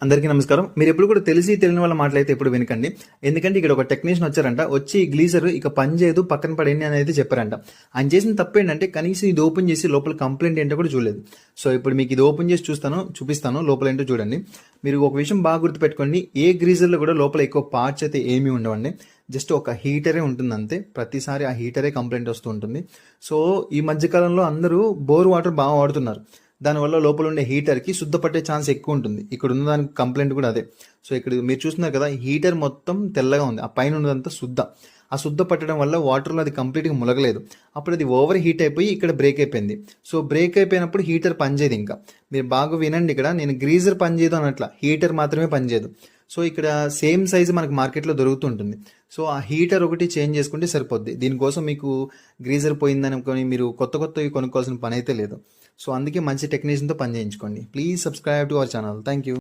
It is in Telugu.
అందరికీ నమస్కారం. మీరు ఎప్పుడు కూడా తెలియని వాళ్ళ మాటలైతే ఎప్పుడు వినకండి. ఎందుకంటే ఇక్కడ ఒక టెక్నీషియన్ వచ్చారంట. వచ్చి గ్లీజర్ ఇక పని చేయదు, పక్కన పడేయండి అని అయితే చెప్పారంట. ఆయన చేసిన తప్పు ఏంటంటే కనీసం ఇది ఓపెన్ చేసి లోపల కంప్లైంట్ ఏంటో కూడా చూడలేదు. సో ఇప్పుడు మీకు ఇది ఓపెన్ చేసి చూపిస్తాను లోపల ఏంటో చూడండి. మీరు ఒక విషయం బాగా గుర్తుపెట్టుకోండి, ఏ గ్లీజర్లో కూడా లోపల ఎక్కువ పార్ట్స్ అయితే ఏమీ ఉండవండి. జస్ట్ ఒక హీటరే ఉంటుంది అంతే. ప్రతిసారి ఆ హీటరే కంప్లైంట్ వస్తూ ఉంటుంది. సో ఈ మధ్యకాలంలో అందరూ బోర్ వాటర్ బాగా వాడుతున్నారు. దానివల్ల లోపల ఉండే హీటర్కి శుద్ధ పట్టే ఛాన్స్ ఎక్కువ ఉంటుంది. ఇక్కడ ఉన్న దానికి కంప్లైంట్ కూడా అదే. సో ఇక్కడ మీరు చూస్తున్నారు కదా, హీటర్ మొత్తం తెల్లగా ఉంది, ఆ పైన ఉన్నదంతా శుద్ధ. ఆ శుద్ధ పట్టడం వల్ల వాటర్లో అది కంప్లీట్గా ములగలేదు. అప్పుడు అది ఓవర్ హీట్ అయిపోయి ఇక్కడ బ్రేక్ అయిపోయింది. సో బ్రేక్ అయిపోయినప్పుడు హీటర్ పనిచేయదు. ఇంకా మీరు బాగా వినండి, ఇక్కడ నేను గ్రీజర్ పనిచేయదు అనట్లా, హీటర్ మాత్రమే పనిచేయదు. సో ఇక్కడ సేమ్ సైజు మనకు మార్కెట్లో దొరుకుతుంటుంది. సో ఆ హీటర్ ఒకటి చేంజ్ చేసుకుంటే సరిపోద్ది. దీనికోసం మీకు గ్రీజర్ పోయిందని అనుకొని మీరు కొత్తవి కొనుక్కోవాల్సిన పని అయితే లేదు. సో అందుకే మంచి టెక్నీషియన్తో పని చేయించుకోండి. Please subscribe to our channel. Thank you.